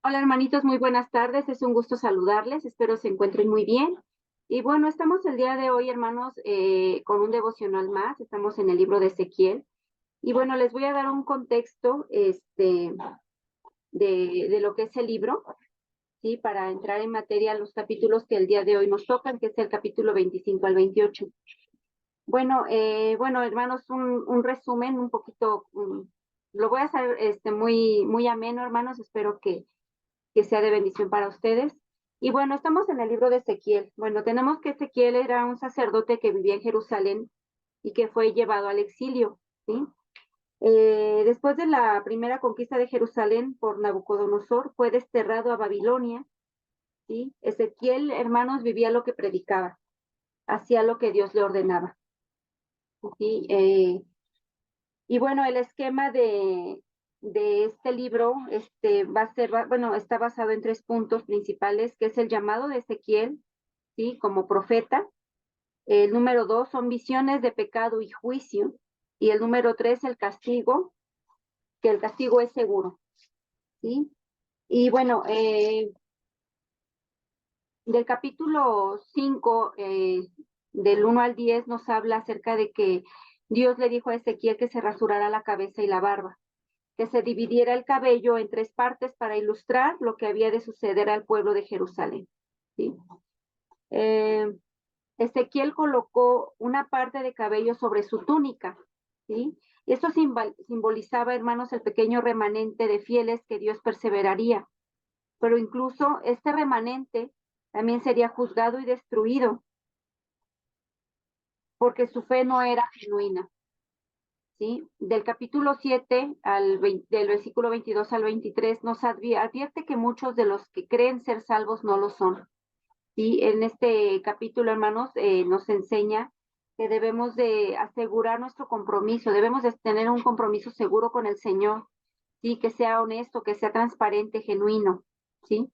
Hola hermanitos, muy buenas tardes. Es un gusto saludarles. Espero se encuentren muy bien. Y bueno, estamos el día de hoy, hermanos, con un devocional más. Estamos en el libro de Ezequiel. Y bueno, les voy a dar un contexto de lo que es el libro, ¿sí? Para entrar en materia los capítulos que el día de hoy nos tocan, que es el capítulo 25 al 28. Bueno, hermanos, un resumen un poquito, lo voy a hacer muy ameno, hermanos. Espero que sea de bendición para ustedes. Y bueno, estamos en el libro de Ezequiel. Bueno, tenemos que Ezequiel era un sacerdote que vivía en Jerusalén y que fue llevado al exilio, ¿sí? Después de la primera conquista de Jerusalén por Nabucodonosor, fue desterrado a Babilonia, ¿sí? Ezequiel, hermanos, vivía lo que predicaba, hacía lo que Dios le ordenaba, ¿sí? Y bueno, el esquema de este libro va a ser, bueno, está basado en tres puntos principales, que es el llamado de Ezequiel, ¿sí? Como profeta. El número dos son visiones de pecado y juicio. Y el número tres, el castigo, que el castigo es seguro, ¿sí? Y bueno, del capítulo 5, del 1 al 10, nos habla acerca de que Dios le dijo a Ezequiel que se rasurara la cabeza y la barba, que se dividiera el cabello en tres partes para ilustrar lo que había de suceder al pueblo de Jerusalén, ¿sí? Eh, Ezequiel colocó una parte de cabello sobre su túnica, ¿sí? Y esto simbolizaba, hermanos, el pequeño remanente de fieles que Dios perseveraría, pero incluso este remanente también sería juzgado y destruido porque su fe no era genuina. ¿Sí? Del capítulo 7 del versículo 22 al 23 nos advierte que muchos de los que creen ser salvos no lo son. ¿Sí? En este capítulo, hermanos, nos enseña que debemos de asegurar nuestro compromiso, debemos de tener un compromiso seguro con el Señor, ¿sí? Que sea honesto, que sea transparente, genuino, ¿sí?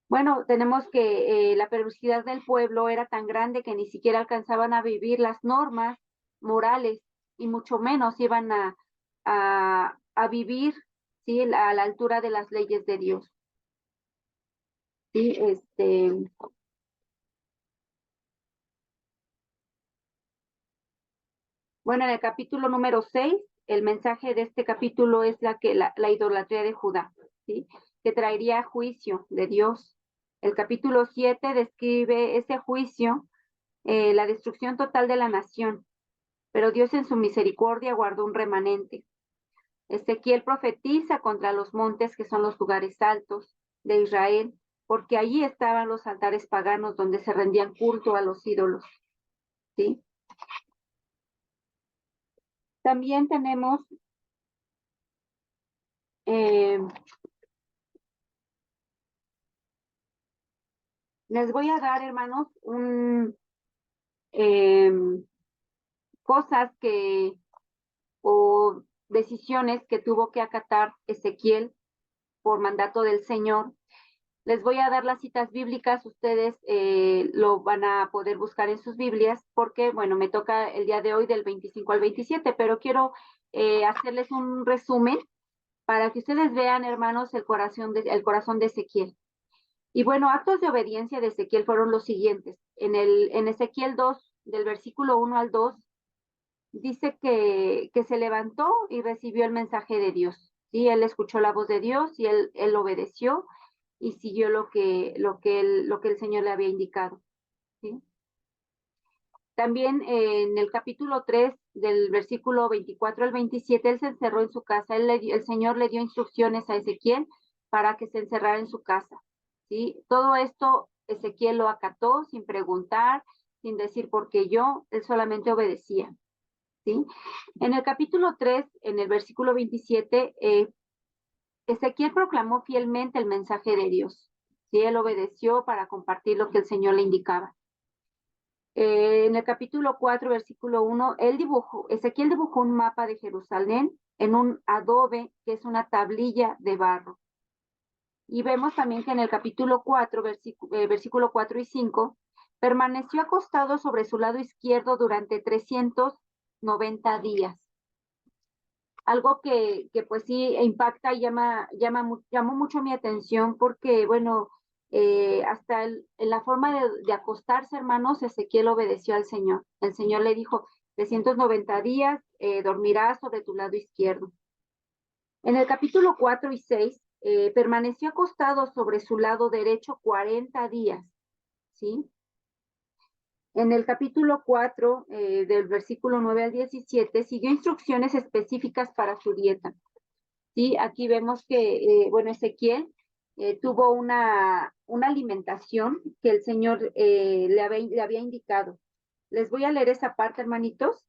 Bueno, tenemos que la perversidad del pueblo era tan grande que ni siquiera alcanzaban a vivir las normas morales y mucho menos iban a vivir, ¿sí? A la altura de las leyes de Dios. ¿Sí? Bueno, en el capítulo número 6, el mensaje de este capítulo es la idolatría de Judá, ¿sí? Que traería juicio de Dios. El capítulo 7 describe ese juicio, la destrucción total de la nación, pero Dios en su misericordia guardó un remanente. Ezequiel profetiza contra los montes que son los lugares altos de Israel, porque allí estaban los altares paganos donde se rendían culto a los ídolos, ¿sí? También tenemos, eh, les voy a dar, hermanos, eh, cosas o decisiones que tuvo que acatar Ezequiel por mandato del Señor. Les voy a dar las citas bíblicas, ustedes lo van a poder buscar en sus Biblias, porque, bueno, me toca el día de hoy del 25 al 27, pero quiero hacerles un resumen para que ustedes vean, hermanos, el corazón de Ezequiel. Y bueno, actos de obediencia de Ezequiel fueron los siguientes. En Ezequiel 2, del versículo 1 al 2, dice que se levantó y recibió el mensaje de Dios. ¿Sí? Él escuchó la voz de Dios y él obedeció y siguió lo que el Señor le había indicado. ¿Sí? También en el capítulo 3, del versículo 24 al 27, él se encerró en su casa. El Señor le dio instrucciones a Ezequiel para que se encerrara en su casa. ¿Sí? Todo esto Ezequiel lo acató sin preguntar, sin decir por qué él solamente obedecía. ¿Sí? En el capítulo 3, en el versículo 27, Ezequiel proclamó fielmente el mensaje de Dios. ¿Sí? Él obedeció para compartir lo que el Señor le indicaba. En el capítulo 4, versículo 1, Ezequiel dibujó un mapa de Jerusalén en un adobe, que es una tablilla de barro. Y vemos también que en el capítulo 4, versículo 4 y 5, permaneció acostado sobre su lado izquierdo durante 390 días. Algo que pues sí impacta y llamó mucho mi atención porque, bueno, hasta en la forma de acostarse, hermanos, Ezequiel obedeció al Señor. El Señor le dijo, 390 días dormirás sobre tu lado izquierdo. En el capítulo 4 y 6, permaneció acostado sobre su lado derecho 40 días, ¿sí? En el capítulo 4, del versículo 9 al 17, siguió instrucciones específicas para su dieta. ¿Sí? Aquí vemos que, bueno, Ezequiel tuvo una alimentación que el Señor le había indicado. Les voy a leer esa parte, hermanitos.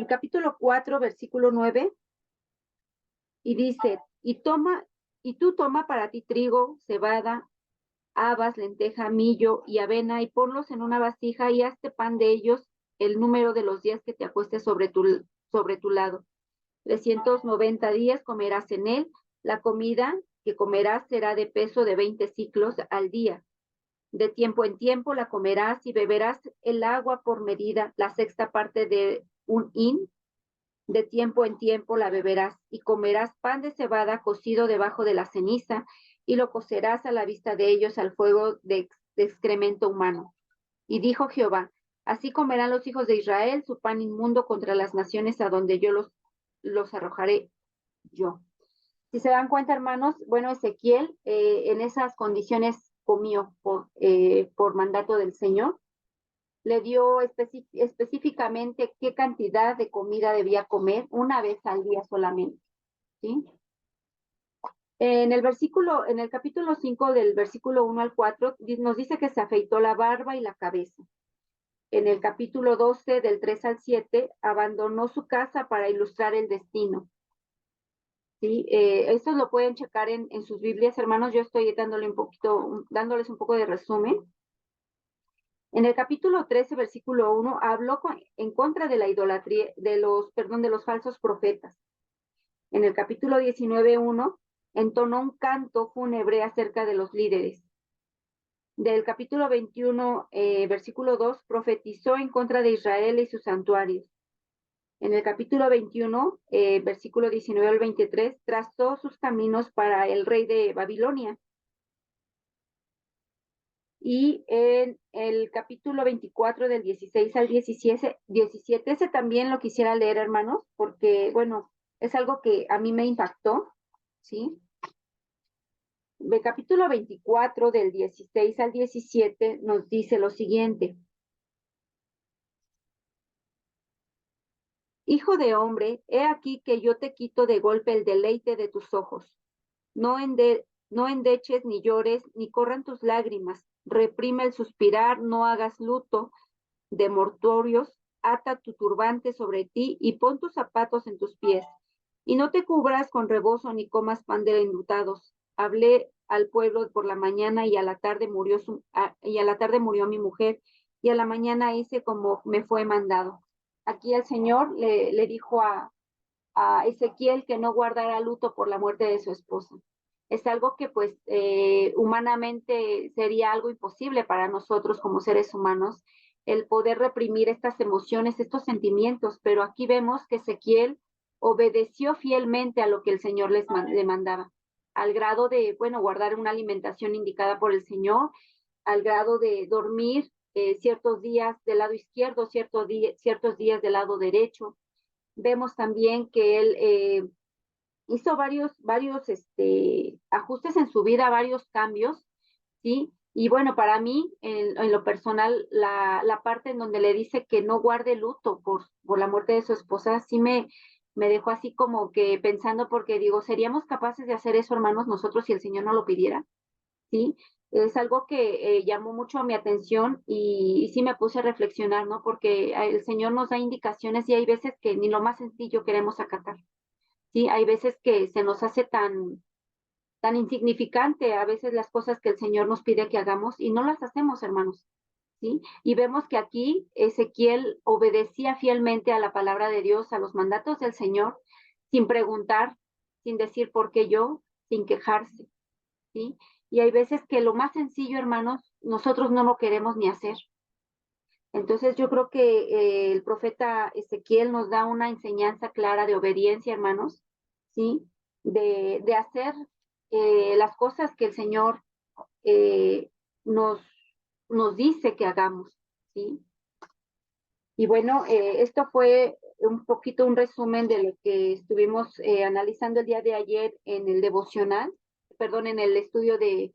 Capítulo 4, versículo 9, y dice, y tú toma para ti trigo, cebada, habas, lenteja, millo y avena, y ponlos en una vasija y hazte pan de ellos el número de los días que te acuestes sobre tu lado. 390 días comerás en él. La comida que comerás será de peso de 20 ciclos al día. De tiempo en tiempo la comerás y beberás el agua por medida, la sexta parte de un hin. De tiempo en tiempo la beberás y comerás pan de cebada cocido debajo de la ceniza y lo cocerás a la vista de ellos al fuego de excremento humano. Y dijo Jehová, así comerán los hijos de Israel su pan inmundo contra las naciones a donde yo los arrojaré yo. Si se dan cuenta, hermanos, bueno, Ezequiel en esas condiciones comió por mandato del Señor. Le dio específicamente qué cantidad de comida debía comer una vez al día solamente, ¿sí? En el capítulo 5 del versículo 1 al 4, nos dice que se afeitó la barba y la cabeza. En el capítulo 12, del 3 al 7, abandonó su casa para ilustrar el destino. ¿Sí? Esto lo pueden checar en sus Biblias, hermanos. Yo estoy dándoles un poco de resumen. En el capítulo 13, versículo 1, habló en contra de la idolatría, de los falsos profetas. En el capítulo 19, 1, entonó un canto fúnebre acerca de los líderes. Del capítulo 21, versículo 2, profetizó en contra de Israel y sus santuarios. En el capítulo 21, versículo 19 al 23, trazó sus caminos para el rey de Babilonia. Y en el capítulo 24, del 16 al 17, ese también lo quisiera leer, hermanos, porque, bueno, es algo que a mí me impactó, ¿sí? El capítulo 24, del 16 al 17, nos dice lo siguiente. Hijo de hombre, he aquí que yo te quito de golpe el deleite de tus ojos. No endeches ni llores, ni corran tus lágrimas. Reprime el suspirar, no hagas luto de mortuorios. Ata tu turbante sobre ti y pon tus zapatos en tus pies. Y no te cubras con rebozo ni comas pan de enlutados. Hablé al pueblo por la mañana y a la tarde murió mi mujer y a la mañana hice como me fue mandado. Aquí el Señor le dijo a Ezequiel que no guardara luto por la muerte de su esposa. Es algo que pues humanamente sería algo imposible para nosotros como seres humanos, el poder reprimir estas emociones, estos sentimientos, pero aquí vemos que Ezequiel obedeció fielmente a lo que el Señor le mandaba, al grado de, bueno, guardar una alimentación indicada por el Señor, al grado de dormir ciertos días del lado izquierdo, ciertos días del lado derecho. Vemos también que él hizo varios ajustes en su vida, varios cambios, ¿sí? Y bueno, para mí, en lo personal, la parte en donde le dice que no guarde luto por la muerte de su esposa, sí me dejó así como que pensando, porque digo, ¿seríamos capaces de hacer eso, hermanos, nosotros si el Señor no lo pidiera? ¿Sí? Es algo que llamó mucho mi atención y sí me puse a reflexionar, ¿no? Porque el Señor nos da indicaciones y hay veces que ni lo más sencillo queremos acatar, ¿sí? Hay veces que se nos hace tan insignificante a veces las cosas que el Señor nos pide que hagamos y no las hacemos, hermanos, ¿sí? Y vemos que aquí Ezequiel obedecía fielmente a la palabra de Dios, a los mandatos del Señor, sin preguntar, sin decir por qué yo, sin quejarse, ¿sí? Y hay veces que lo más sencillo, hermanos, nosotros no lo queremos ni hacer. Entonces yo creo que el profeta Ezequiel nos da una enseñanza clara de obediencia, hermanos, ¿sí? De hacer las cosas que el Señor eh, nos, nos dice que hagamos, ¿sí? Y bueno, esto fue un poquito un resumen de lo que estuvimos analizando el día de ayer en el devocional, perdón, en el estudio en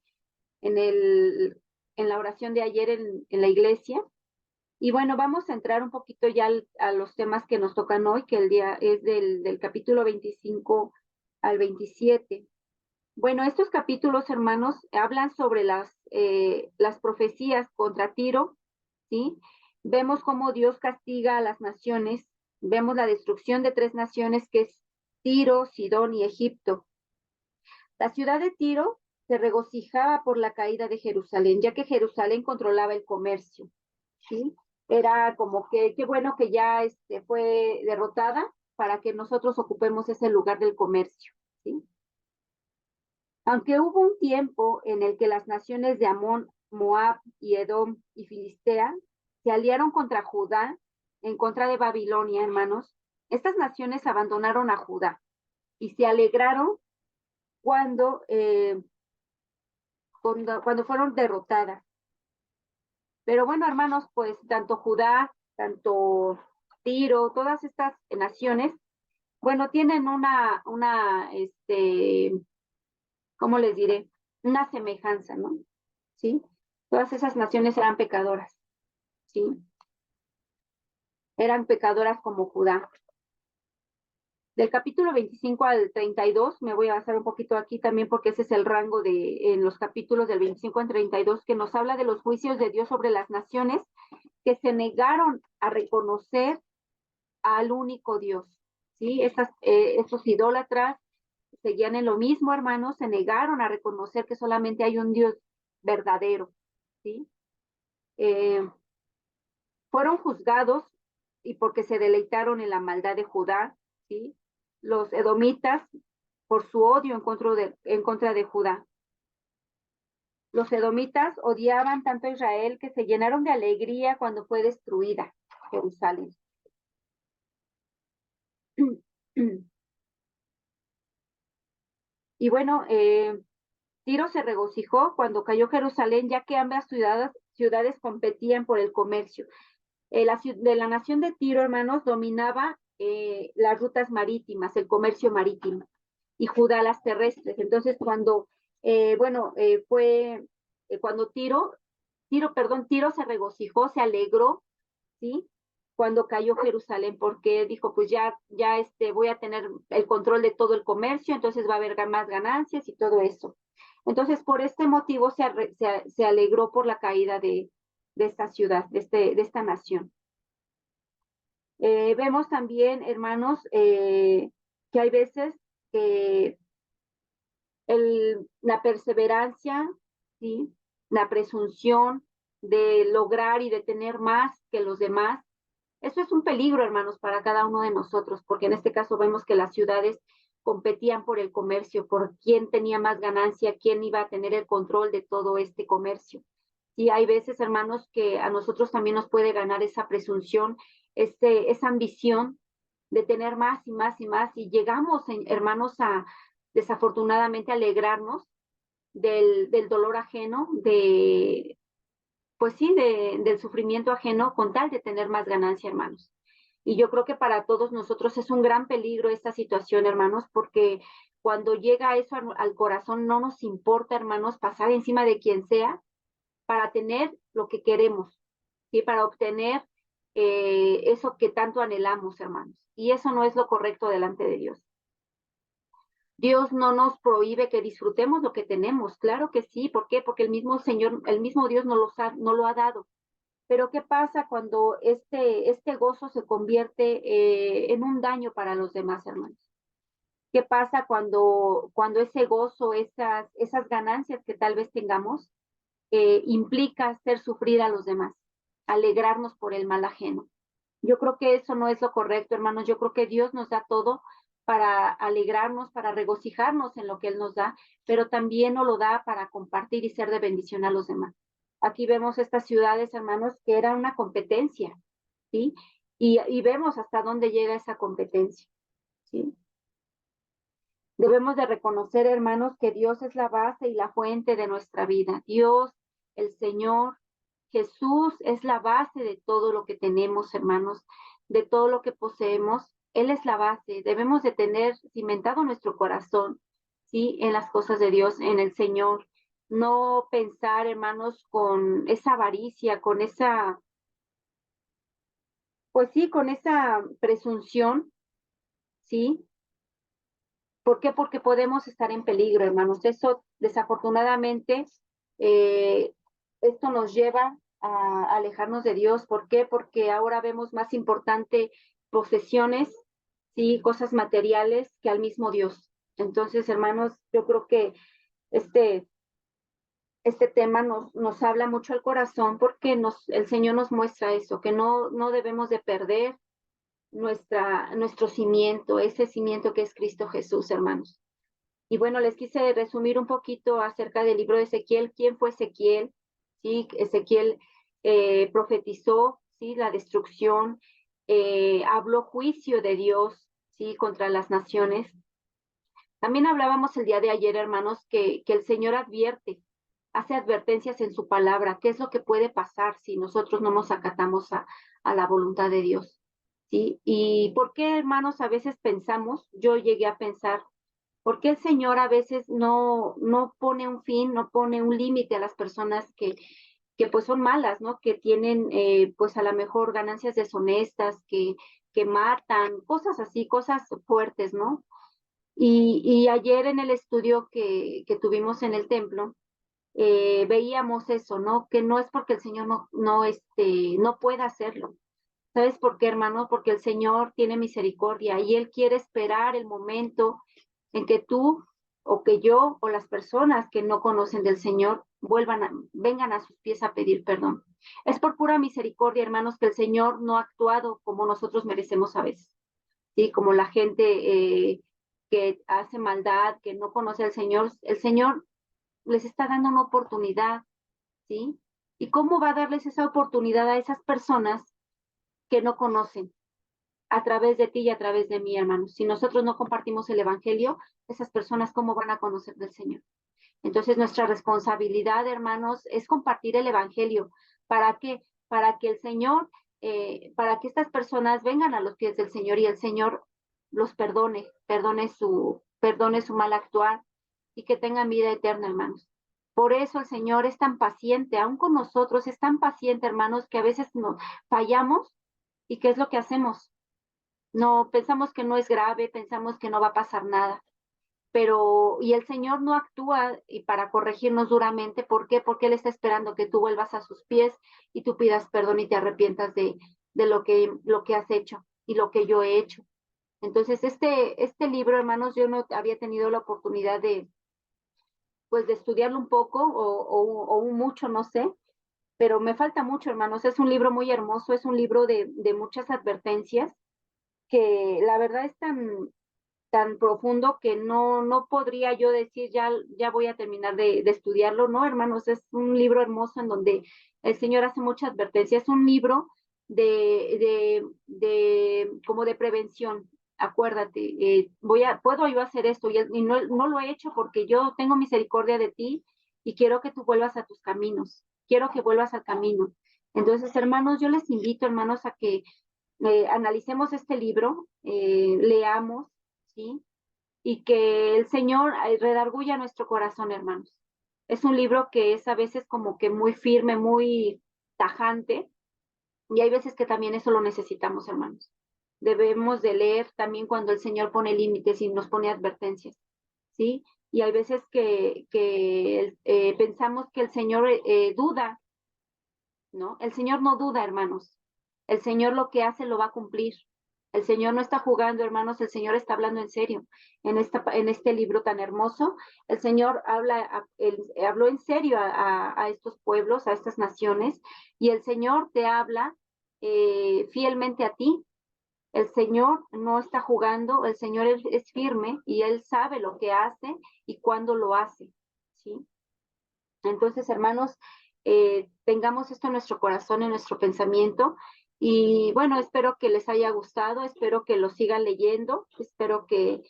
en la oración de ayer en la iglesia. Y bueno, vamos a entrar un poquito ya a los temas que nos tocan hoy, que el día es del capítulo 25 al 27. Bueno, estos capítulos, hermanos, hablan sobre las profecías contra Tiro, ¿sí? Vemos cómo Dios castiga a las naciones, vemos la destrucción de tres naciones que es Tiro, Sidón y Egipto. La ciudad de Tiro se regocijaba por la caída de Jerusalén, ya que Jerusalén controlaba el comercio, ¿sí? Era como que qué bueno que ya fue derrotada para que nosotros ocupemos ese lugar del comercio, ¿sí? Aunque hubo un tiempo en el que las naciones de Amón, Moab y Edom y Filistea se aliaron contra Judá en contra de Babilonia, hermanos, estas naciones abandonaron a Judá y se alegraron cuando, cuando fueron derrotadas. Pero bueno, hermanos, pues tanto Judá, tanto Tiro, todas estas naciones, bueno, tienen ¿cómo les diré? Una semejanza, ¿no? ¿Sí? Todas esas naciones eran pecadoras, ¿sí? Eran pecadoras como Judá. Del capítulo 25 al 32, me voy a basar un poquito aquí también porque ese es el rango en los capítulos del 25 al 32, que nos habla de los juicios de Dios sobre las naciones que se negaron a reconocer al único Dios, ¿sí? Estos idólatras seguían en lo mismo, hermanos, se negaron a reconocer que solamente hay un Dios verdadero, ¿sí? Eh, Fueron juzgados y porque se deleitaron en la maldad de Judá, ¿sí? Los edomitas por su odio en contra de Judá. Los edomitas odiaban tanto a Israel que se llenaron de alegría cuando fue destruida Jerusalén. Y bueno, Tiro se regocijó cuando cayó Jerusalén, ya que ambas ciudades competían por el comercio. De la nación de Tiro, hermanos, dominaba las rutas marítimas, el comercio marítimo, y Judá las terrestres. Entonces, cuando Tiro se regocijó, se alegró, ¿sí? Cuando cayó Jerusalén, porque dijo, pues ya voy a tener el control de todo el comercio, entonces va a haber más ganancias y todo eso. Entonces, por este motivo se alegró por la caída de esta ciudad, de esta nación. Vemos también, hermanos, que hay veces que la perseverancia, ¿sí? La presunción de lograr y de tener más que los demás, eso es un peligro, hermanos, para cada uno de nosotros, porque en este caso vemos que las ciudades competían por el comercio, por quién tenía más ganancia, quién iba a tener el control de todo este comercio. Y hay veces, hermanos, que a nosotros también nos puede ganar esa presunción, esa ambición de tener más y más y más, y llegamos, hermanos, a desafortunadamente alegrarnos del dolor ajeno, pues sí, del sufrimiento ajeno con tal de tener más ganancia, hermanos. Y yo creo que para todos nosotros es un gran peligro esta situación, hermanos, porque cuando llega eso al corazón no nos importa, hermanos, pasar encima de quien sea para tener lo que queremos, ¿sí? Para obtener eso que tanto anhelamos, hermanos. Y eso no es lo correcto delante de Dios. Dios no nos prohíbe que disfrutemos lo que tenemos, claro que sí. ¿Por qué? Porque el mismo Señor, el mismo Dios no lo ha dado. Pero ¿qué pasa cuando este gozo se convierte en un daño para los demás, hermanos? ¿Qué pasa cuando ese gozo, esas ganancias que tal vez tengamos, implica hacer sufrir a los demás, alegrarnos por el mal ajeno? Yo creo que eso no es lo correcto, hermanos. Yo creo que Dios nos da todo para alegrarnos, para regocijarnos en lo que Él nos da, pero también nos lo da para compartir y ser de bendición a los demás. Aquí vemos estas ciudades, hermanos, que era una competencia, ¿sí? Y vemos hasta dónde llega esa competencia, ¿sí? Debemos de reconocer, hermanos, que Dios es la base y la fuente de nuestra vida. Dios, el Señor, Jesús es la base de todo lo que tenemos, hermanos, de todo lo que poseemos. Él es la base. Debemos de tener cimentado nuestro corazón, ¿sí? En las cosas de Dios, en el Señor. No pensar, hermanos, con esa avaricia, con esa, pues sí, con esa presunción, ¿sí? ¿Por qué? Porque podemos estar en peligro, hermanos. Eso, desafortunadamente, eh, esto nos lleva a alejarnos de Dios. ¿Por qué? Porque ahora vemos más importante posesiones, sí, cosas materiales que al mismo Dios. Entonces, hermanos, yo creo que este, este tema nos habla mucho al corazón porque el Señor nos muestra eso, que no debemos de perder nuestro cimiento, ese cimiento que es Cristo Jesús, hermanos. Y bueno, les quise resumir un poquito acerca del libro de Ezequiel. ¿Quién fue Ezequiel? Sí, Ezequiel profetizó, sí, la destrucción, habló juicio de Dios, sí, contra las naciones. También hablábamos el día de ayer, hermanos, que el Señor advierte, hace advertencias en su palabra, qué es lo que puede pasar si nosotros no nos acatamos a la voluntad de Dios. ¿Sí? Y por qué, hermanos, a veces pensamos, yo llegué a pensar, ¿por qué el Señor a veces no pone un fin, no pone un límite a las personas que pues son malas, ¿no? Que tienen pues a lo mejor ganancias deshonestas, que matan, cosas así, cosas fuertes, ¿no? Y ayer en el estudio que tuvimos en el templo, veíamos eso, ¿no? Que no es porque el Señor no pueda hacerlo. ¿Sabes por qué, hermano? Porque el Señor tiene misericordia y Él quiere esperar el momento en que tú o que yo o las personas que no conocen del Señor vengan a sus pies a pedir perdón. Es por pura misericordia, hermanos, que el Señor no ha actuado como nosotros merecemos a veces, ¿sí? Como la gente que hace maldad, que no conoce al Señor, el Señor les está dando una oportunidad, ¿sí? ¿Y cómo va a darles esa oportunidad a esas personas que no conocen? A través de ti y a través de mí, hermanos. Si nosotros no compartimos el Evangelio, esas personas, ¿cómo van a conocer del Señor? Entonces, nuestra responsabilidad, hermanos, es compartir el Evangelio. ¿Para qué? Para que el Señor, para que estas personas vengan a los pies del Señor y el Señor los perdone su mal actuar y que tengan vida eterna, hermanos. Por eso el Señor es tan paciente, aún con nosotros es tan paciente, hermanos, que a veces nos fallamos y ¿qué es lo que hacemos? No, pensamos que no es grave, pensamos que no va a pasar nada, pero, y el Señor no actúa y para corregirnos duramente, ¿por qué? Porque Él está esperando que tú vuelvas a sus pies y tú pidas perdón y te arrepientas de lo que has hecho y lo que yo he hecho. Entonces, este libro, hermanos, yo no había tenido la oportunidad pues, de estudiarlo un poco o un mucho, no sé, pero me falta mucho, hermanos. Es un libro muy hermoso, es un libro de muchas advertencias que la verdad es tan profundo que no podría yo decir, ya voy a terminar de estudiarlo. No, hermanos, es un libro hermoso en donde el Señor hace mucha advertencia. Es un libro como de prevención. Acuérdate, puedo yo hacer esto y no lo he hecho porque yo tengo misericordia de ti y quiero que tú vuelvas a tus caminos. Quiero que vuelvas al camino. Entonces, hermanos, yo les invito, hermanos, a que analicemos este libro, leamos, ¿sí? Y que el Señor redarguya nuestro corazón, hermanos. Es un libro que es a veces como que muy firme, muy tajante, y hay veces que también eso lo necesitamos, hermanos. Debemos de leer también cuando el Señor pone límites y nos pone advertencias, ¿sí? Y hay veces que pensamos que el Señor duda, ¿no? El Señor no duda, hermanos. El Señor lo que hace lo va a cumplir. El Señor no está jugando, hermanos, el Señor está hablando en serio. En este libro tan hermoso, el Señor habló en serio a estos pueblos, a estas naciones, y el Señor te habla fielmente a ti, El Señor no está jugando, el Señor es firme y Él sabe lo que hace y cuándo lo hace, ¿sí? Entonces, hermanos, tengamos esto en nuestro corazón, en nuestro pensamiento. Y bueno, espero que les haya gustado, espero que lo sigan leyendo, espero que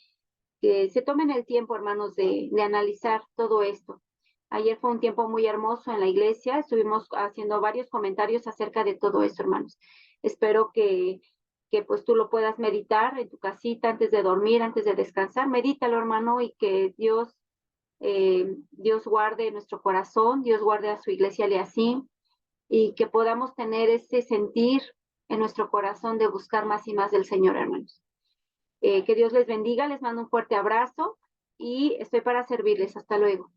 se tomen el tiempo, hermanos, de analizar todo esto. Ayer fue un tiempo muy hermoso en la iglesia, estuvimos haciendo varios comentarios acerca de todo esto, hermanos. Espero que pues tú lo puedas meditar en tu casita antes de dormir, antes de descansar. Medítalo, hermano, y que Dios guarde nuestro corazón, Dios guarde a su iglesia y así, y que podamos tener ese sentir en nuestro corazón de buscar más y más del Señor, hermanos. Que Dios les bendiga, les mando un fuerte abrazo y estoy para servirles. Hasta luego.